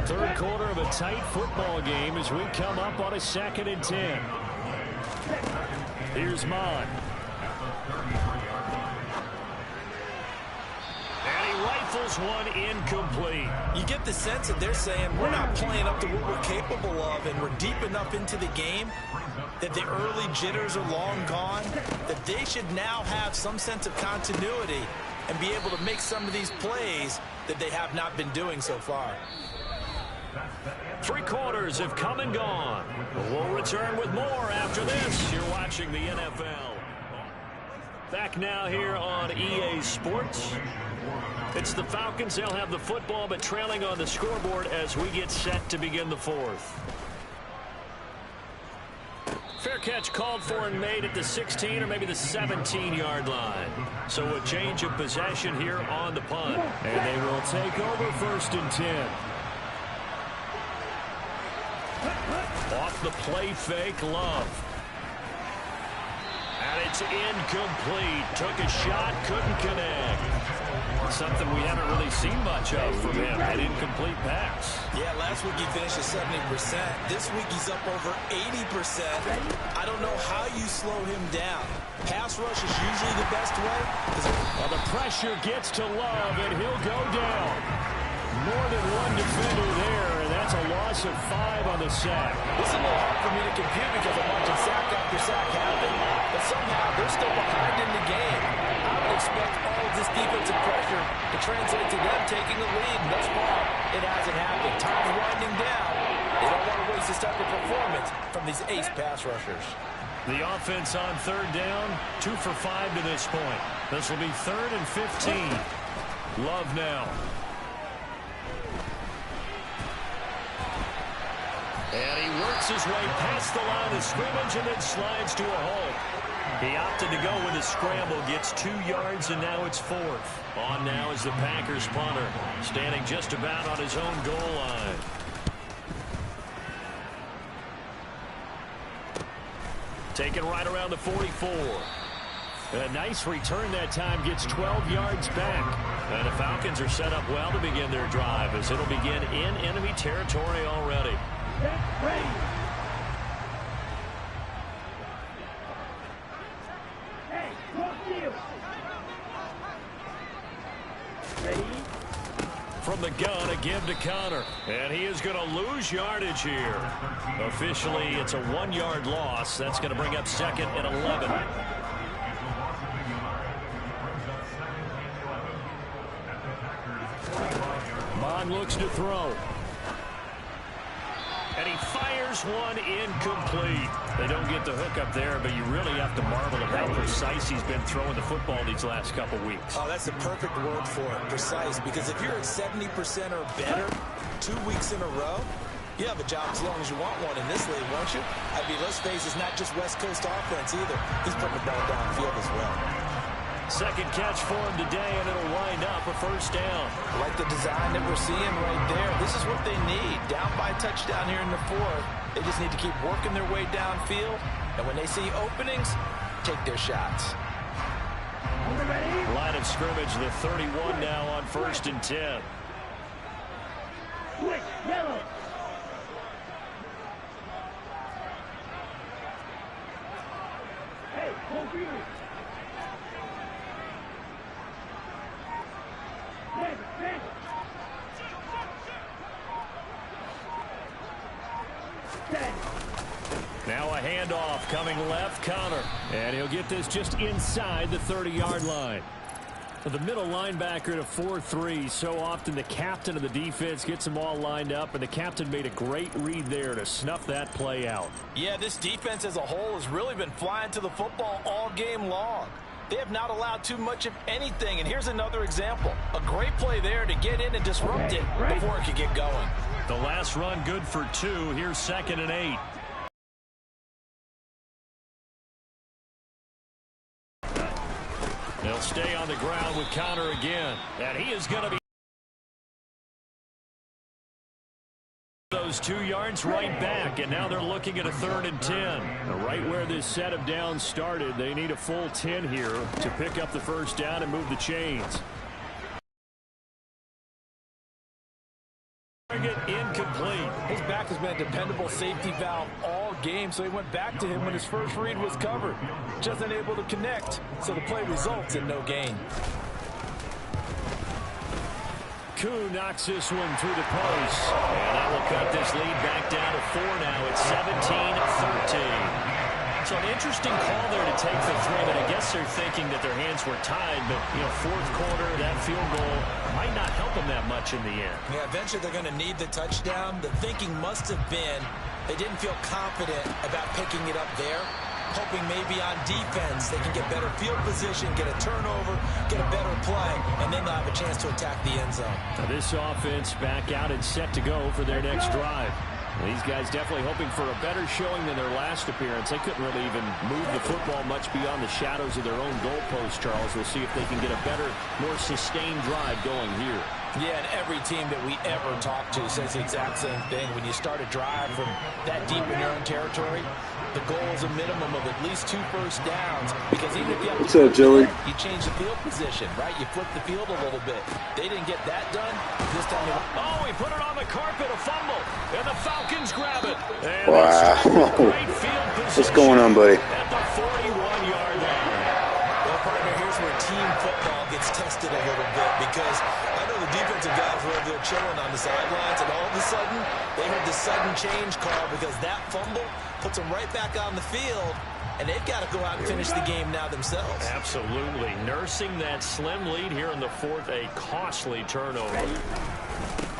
Third quarter of a tight football game as we come up on a 2nd and 10. Here's Mon. And he rifles one incomplete. You get the sense that they're saying we're not playing up to what we're capable of, and we're deep enough into the game that the early jitters are long gone, that they should now have some sense of continuity and be able to make some of these plays that they have not been doing so far. 3 quarters have come and gone. We'll return with more after this. You're watching the NFL. Back now here on EA Sports. It's the Falcons. They'll have the football, but trailing on the scoreboard as we get set to begin the 4th. Fair catch called for and made at the 16 or maybe the 17-yard line. So a change of possession here on the punt. And they will take over 1st and 10. Off the play fake, Love. And it's incomplete. Took a shot, couldn't connect. Something we haven't really seen much of from him, an incomplete pass. Yeah, last week he finished at 70%. This week he's up over 80%. I don't know how you slow him down. Pass rush is usually the best way. Well, the pressure gets to Love, and he'll go down. More than one defender there, and that's a loss of 5 on the sack. It's a little hard for me to compute because I'm watching sack after sack happen, but somehow they're still behind in the game. I would expect all of this defensive pressure to translate to them taking the lead, and thus far, it hasn't happened. Time's winding down. They don't want to waste this type of performance from these ace pass rushers. The offense on 3rd down, 2 for 5 to this point. This will be 3rd and 15. Love now. And he works his way past the line of scrimmage and then slides to a halt. He opted to go with a scramble, gets 2 yards, and now it's 4th. On now is the Packers punter, standing just about on his own goal line. Taken right around the 44. A nice return that time, gets 12 yards back. And the Falcons are set up well to begin their drive as it'll begin in enemy territory already. From from the gun, a give to Connor. And he is going to lose yardage here. Officially, it's a 1-yard loss. That's going to bring up 2nd and 11. Mon looks to throw. And he fires one incomplete. They don't get the hook up there, but you really have to marvel at how precise he's been throwing the football these last couple weeks. Oh, that's the perfect word for it, precise. Because if you're at 70% or better 2 weeks in a row, you have a job as long as you want one in this league, won't you? I mean, let's face it, it's not just West Coast offense either. He's putting the ball downfield as well. Second catch for him today, and it'll wind up a first down. I like the design that we're seeing right there. This is what they need. Down by a touchdown here in the 4th. They just need to keep working their way downfield. And when they see openings, take their shots. Line of scrimmage, the 31 now on 1st and 10. Switch, yellow. Hey, confused. Now a handoff coming left, Connor. And he'll get this just inside the 30-yard line. The middle linebacker to 4-3. So often the captain of the defense gets them all lined up, and the captain made a great read there to snuff that play out. Yeah, this defense as a whole has really been flying to the football all game long. They have not allowed too much of anything, and here's another example. A great play there to get in and disrupt it before it could get going. The last run good for 2. Here's 2nd and 8. They'll stay on the ground with Connor again, and he is going to be those 2 yards right back, and now they're looking at a 3rd and 10. Right where this set of downs started, they need a full 10 here to pick up the first down and move the chains. Target incomplete. His back has been a dependable safety valve all game, so he went back to him when his first read was covered. Just unable to connect, so the play results in no gain. Koo knocks this one through the post. And that will cut this lead back down to 4 now. It's 17-13. So an interesting call there to take the 3, but I guess they're thinking that their hands were tied. But, you know, 4th quarter, that field goal might not help them that much in the end. Yeah, eventually they're going to need the touchdown. The thinking must have been they didn't feel confident about picking it up there, hoping maybe on defense they can get better field position, get a turnover, get a better play, and then they'll have a chance to attack the end zone. Now this offense back out and set to go for their next drive. These guys definitely hoping for a better showing than their last appearance. They couldn't really even move the football much beyond the shadows of their own goalpost, Charles. We'll see if they can get a better, more sustained drive going here. Yeah, and every team that we ever talk to says the exact same thing. When you start a drive from that deep in your own territory, the goal is a minimum of at least 2 first downs. Because even if you have to you change the field position, right? You flip the field a little bit. They didn't get that done. This time, he put it on the carpet, a fumble, and the Falcons grab it. And wow. Great field position. What's going on, buddy? At the 41-yard line. Well, partner, here's where team football gets tested a little bit, because I know the defensive guys were over there chilling on the sidelines, and all of a sudden, they heard the sudden change call because that fumble puts them right back on the field, and they've got to go out and finish the game now themselves. Absolutely. Nursing that slim lead here in the 4th, a costly turnover.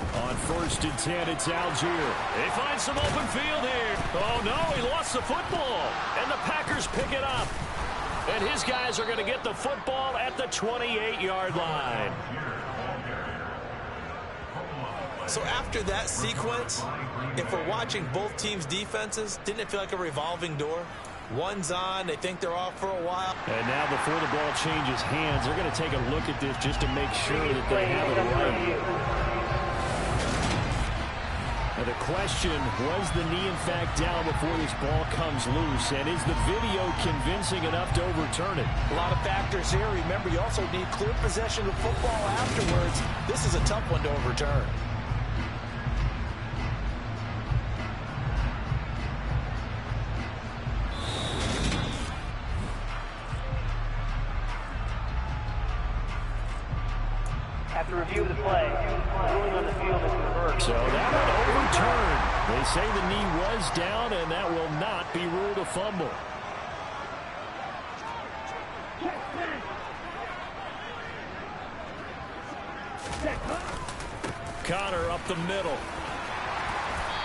On 1st and 10, it's Algier. They find some open field here. Oh, no, he lost the football, and the Packers pick it up. And his guys are going to get the football at the 28-yard line. So after that sequence, if we're watching both teams' defenses, didn't it feel like a revolving door? One's on, they think they're off for a while. And now before the ball changes hands, they're going to take a look at this just to make sure that they have it right. Now the question, was the knee in fact down before this ball comes loose? And is the video convincing enough to overturn it? A lot of factors here. Remember, you also need clear possession of football afterwards. This is a tough one to overturn. After review of the play, ruling on the field is reversed. So that one overturned. They say the knee was down, and that will not be ruled a fumble. Connor up the middle.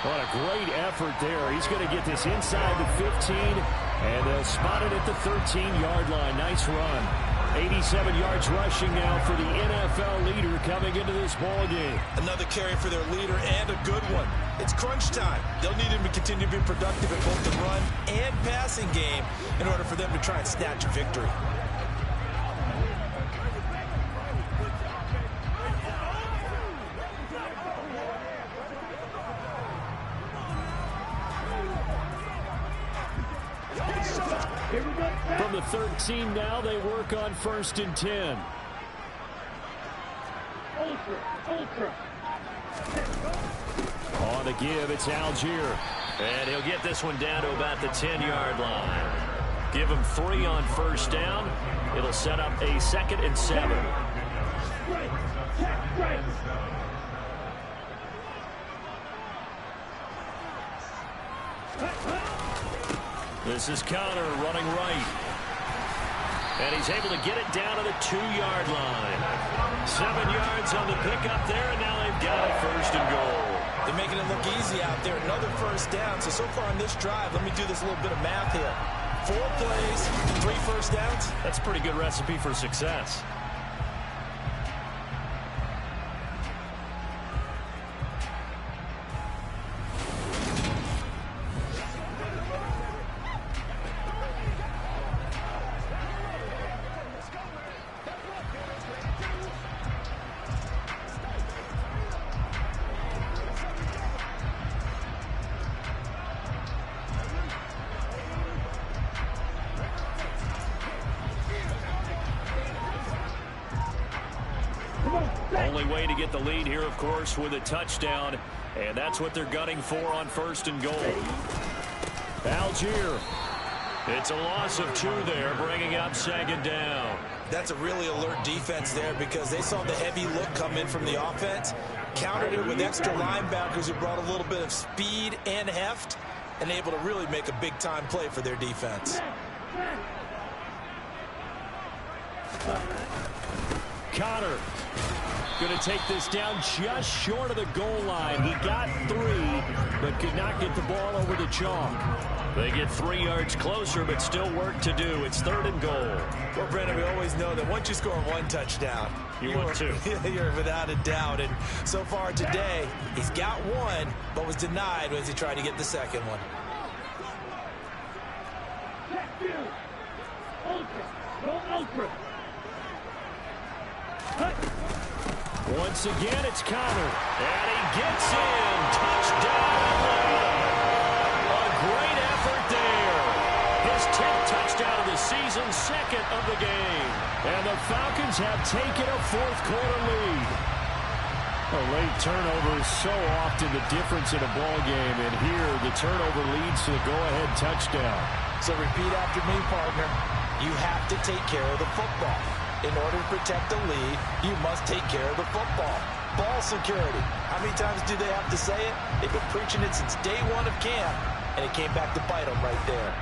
What a great effort there. He's going to get this inside the 15, and they'll spot it at the 13-yard line. Nice run. 87 yards rushing now for the NFL leader coming into this ball game. Another carry for their leader, and a good one. It's crunch time. They'll need him to continue to be productive in both the run and passing game in order for them to try and snatch a victory. From the 13 now, they work on 1st and 10. On the give, it's Algier. And he'll get this one down to about the 10-yard line. Give him 3 on 1st down. It'll set up a 2nd and 7. This is Connor running right. And he's able to get it down to the 2-yard line. 7 yards on the pickup there, and now they've got it 1st and goal. They're making it look easy out there. Another 1st down. So far on this drive, let me do this little bit of math here. 4 plays, 3 1st downs. That's a pretty good recipe for success. Only way to get the lead here, of course, with a touchdown. And that's what they're gunning for on 1st and goal. Algier. It's a loss of 2 there, bringing up 2nd down. That's a really alert defense there because they saw the heavy look come in from the offense, countered it with extra linebackers who brought a little bit of speed and heft, and able to really make a big-time play for their defense. Connor going to take this down just short of the goal line. He got 3, but could not get the ball over the chalk. They get 3 yards closer, but still work to do. It's 3rd and goal. Well, Brandon, we always know that once you score 1 touchdown, you want 2. You're without a doubt. And so far today, he's got 1, but was denied as he tried to get the 2nd one. Once again, it's Connor. And he gets in. Touchdown, Atlanta. A great effort there. His 10th touchdown of the season, 2nd of the game. And the Falcons have taken a 4th quarter lead. A late turnover is so often the difference in a ball game. And here, the turnover leads to the go-ahead touchdown. So repeat after me, partner. You have to take care of the football. In order to protect the lead, you must take care of the football. Ball security. How many times do they have to say it? They've been preaching it since day 1 of camp, and it came back to bite them right there.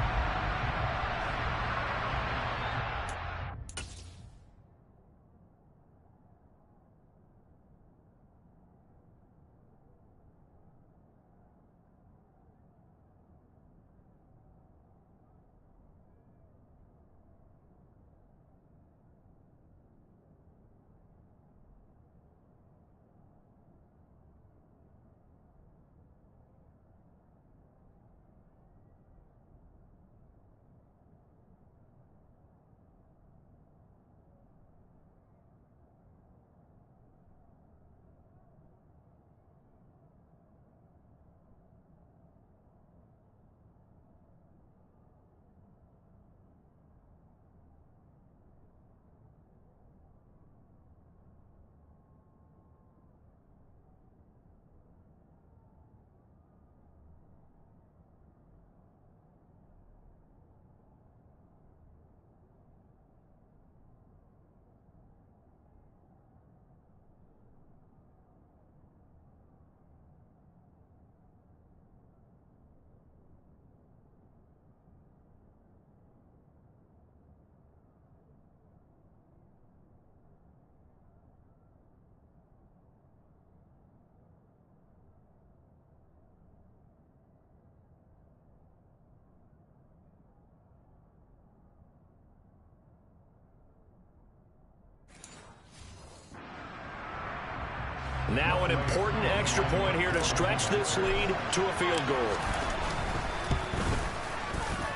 Now an important extra point here to stretch this lead to a field goal.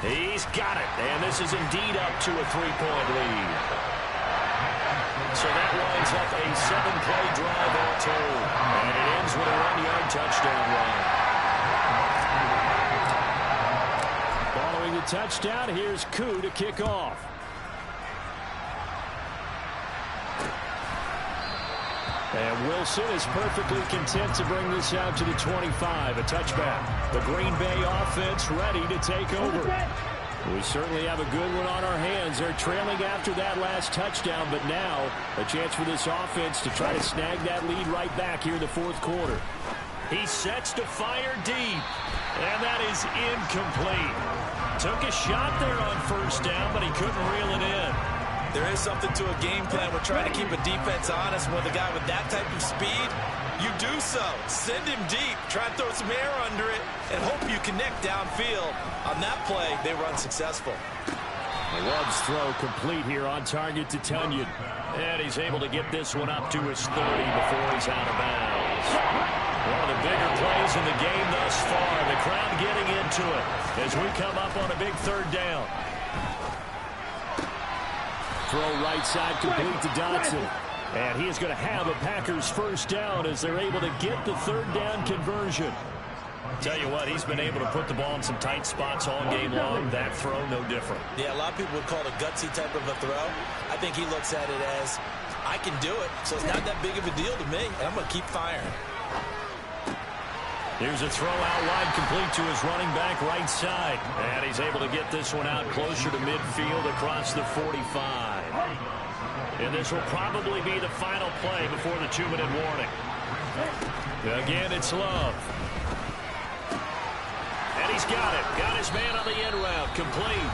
He's got it, and this is indeed up to a 3-point lead. So that winds up a 7-play drive all told, and it ends with a 1-yard touchdown run. Following the touchdown, here's Koo to kick off. And Wilson is perfectly content to bring this out to the 25, a touchback. The Green Bay offense ready to take over. We certainly have a good one on our hands. They're trailing after that last touchdown, but now a chance for this offense to try to snag that lead right back here in the fourth quarter. He sets to fire deep, and that is incomplete. Took a shot there on first down, but he couldn't reel it in. There is something to a game plan with trying to keep a defense honest. With a guy with that type of speed, you do so. Send him deep. Try to throw some air under it and hope you connect downfield. On that play, they run successful. Love's throw complete here on target to Tunyon. And he's able to get this one up to his 30 before he's out of bounds. One of the bigger plays in the game thus far. The crowd getting into it as we come up on a big third down. Throw right side complete to Dotson. And he is going to have a Packers first down as they're able to get the third down conversion. Tell you what, he's been able to put the ball in some tight spots all game long. That throw, no different. Yeah, a lot of people would call it a gutsy type of a throw. I think he looks at it as, I can do it, so it's not that big of a deal to me, and I'm going to keep firing. Here's a throw out wide, complete to his running back right side. And he's able to get this one out closer to midfield across the 45. And this will probably be the final play before the 2-minute warning. Again, it's Love. And he's got it. Got his man on the end route, complete.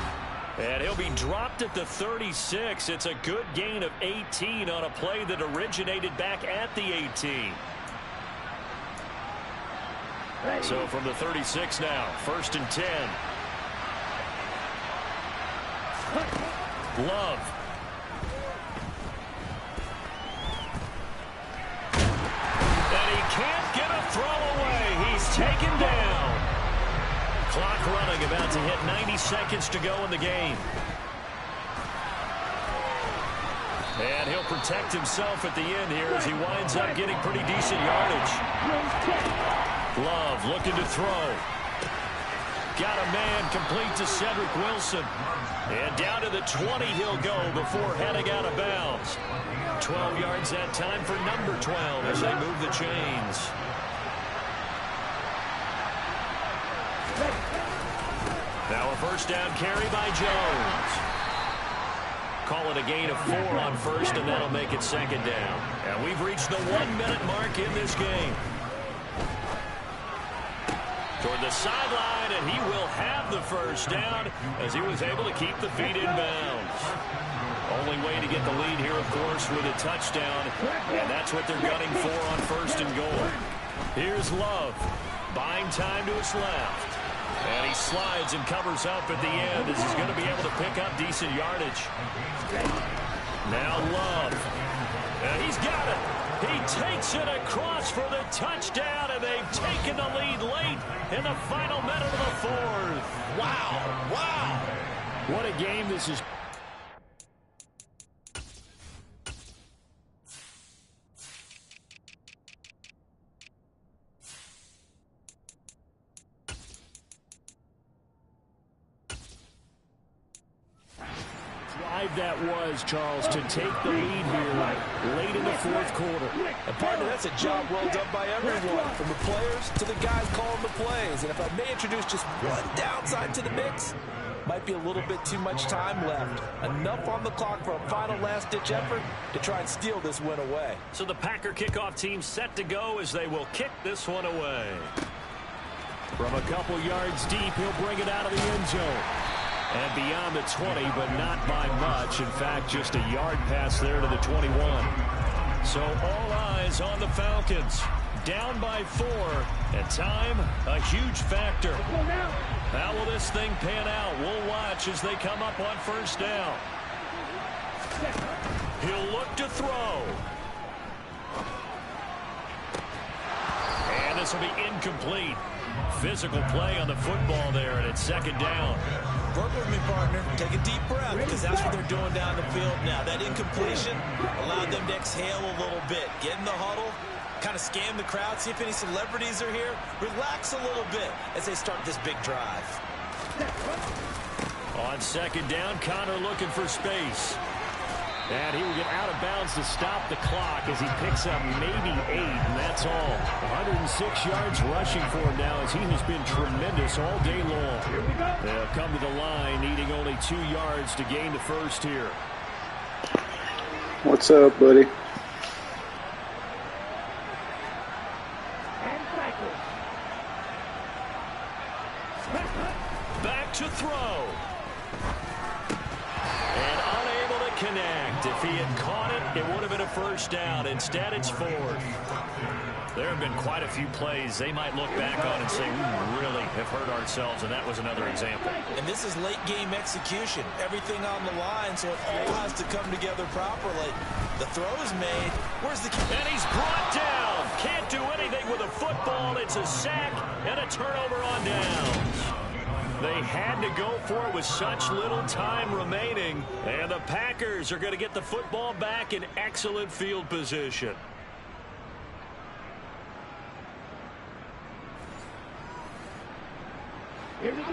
And he'll be dropped at the 36. It's a good gain of 18 on a play that originated back at the 18. So from the 36 now, 1st and 10. Love. And he can't get a throw away. He's taken down. Clock running, about to hit 90 seconds to go in the game. And he'll protect himself at the end here as he winds up getting pretty decent yardage. Love looking to throw. Got a man complete to Cedric Wilson. And down to the 20 he'll go before heading out of bounds. 12 yards that time for number 12 as they move the chains. Now a first down carry by Jones. Call it a gain of 4 on first, and that'll make it 2nd down. And we've reached the 1-minute mark in this game. Toward the sideline, and he will have the first down as he was able to keep the feet in bounds. Only way to get the lead here, of course, with a touchdown, and that's what they're gunning for on 1st and goal. Here's Love, buying time to his left. And he slides and covers up at the end as he's going to be able to pick up decent yardage. Now Love, and he's got it. He takes it across for the touchdown, and they've taken the lead late in the final minute of the 4th. Wow, wow. What a game this is. That was, Charles, to take the lead here late in the 4th quarter. And partner, that's a job well done by everyone, from the players to the guys calling the plays. And if I may introduce just one downside to the mix, might be a little bit too much time left. Enough on the clock for a final last-ditch effort to try and steal this win away. So the Packer kickoff team set to go as they will kick this one away. From a couple yards deep, he'll bring it out of the end zone. And beyond the 20, but not by much. In fact, just a yard pass there to the 21. So all eyes on the Falcons. Down by 4. And time, a huge factor. How will this thing pan out? We'll watch as they come up on 1st down. He'll look to throw. this will be incomplete. Physical play on the football there, and it's second down. Work with me, partner. Take a deep breath, because that's what they're doing down the field now. That incompletion allowed them to exhale a little bit. Get in the huddle, kind of scan the crowd, see if any celebrities are here. Relax a little bit as they start this big drive. On second down, Connor looking for space. And he will get out of bounds to stop the clock as he picks up maybe 8, and that's all. 106 yards rushing for him now as he has been tremendous all day long. They'll come to the line needing only 2 yards to gain the first here. What's up, buddy? Back to throw. And unable to connect. If he had caught it, it would have been a first down. Instead, it's 4th. There have been quite a few plays they might look back on and say, we really have hurt ourselves, and that was another example. And this is late game execution. Everything on the line, so it all has to come together properly. The throw is made. Where's the kick? And he's brought down. Can't do anything with a football. It's a sack and a turnover on downs. They had to go for it with such little time remaining. And the Packers are going to get the football back in excellent field position. Here we go.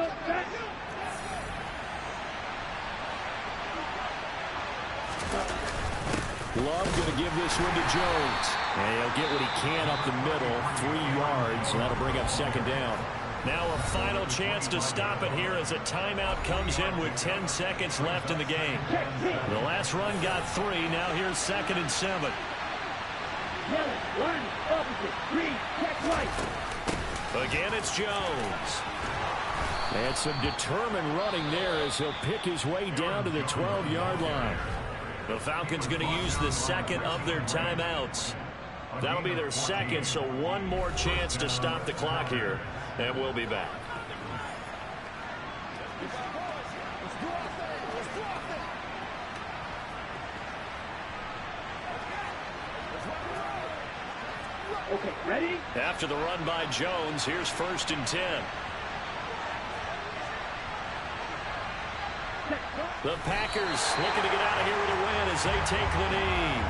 Love going to give this one to Jones. And he'll get what he can up the middle, 3 yards, and that'll bring up second down. Now a final chance to stop it here as a timeout comes in with 10 seconds left in the game. The last run got 3. Now here's 2nd and 7. Yellow, 1, opposite, 3, check right. Again, it's Jones. And some determined running there as he'll pick his way down to the 12-yard line. The Falcons going to use the second of their timeouts. That'll be their second, so one more chance to stop the clock here. And we'll be back. Okay, ready? After the run by Jones, here's 1st and 10. The Packers looking to get out of here with a win as they take the knee.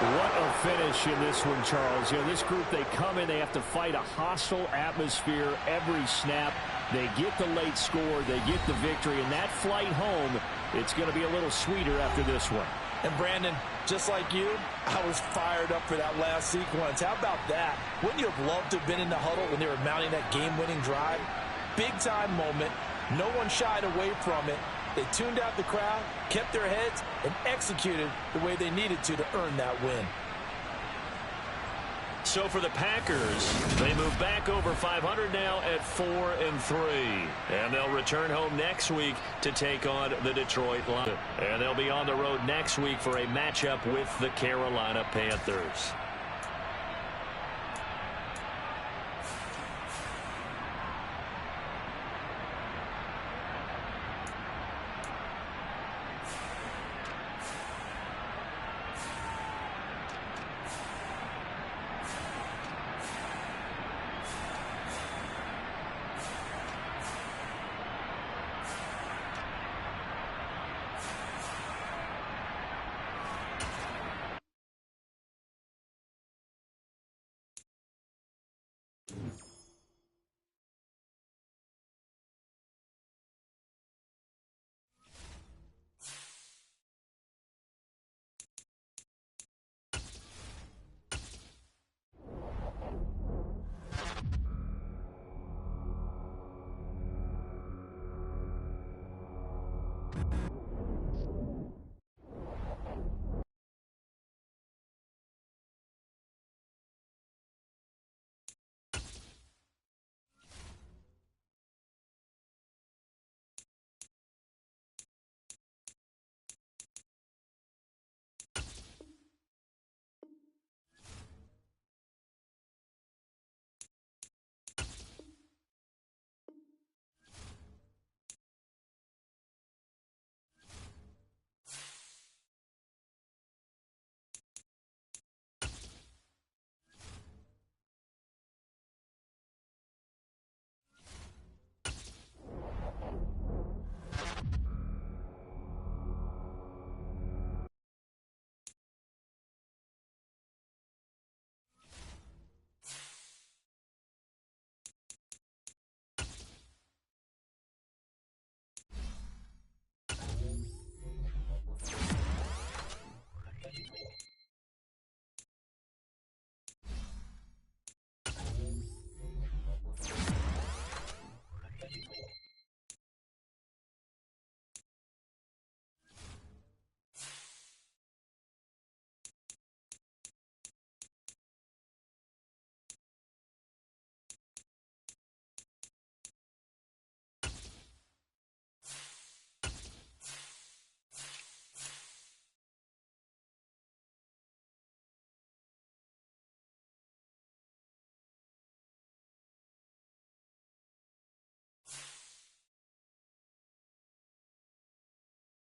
What a finish in this one, Charles. You know, this group, they come in, they have to fight a hostile atmosphere every snap. They get the late score, they get the victory, and that flight home, it's going to be a little sweeter after this one. And Brandon, just like you, I was fired up for that last sequence. How about that? Wouldn't you have loved to have been in the huddle when they were mounting that game-winning drive? Big-time moment. No one shied away from it. They tuned out the crowd, kept their heads, and executed the way they needed to earn that win. So for the Packers, they move back over 500 now at 4-3. And they'll return home next week to take on the Detroit Lions. And they'll be on the road next week for a matchup with the Carolina Panthers.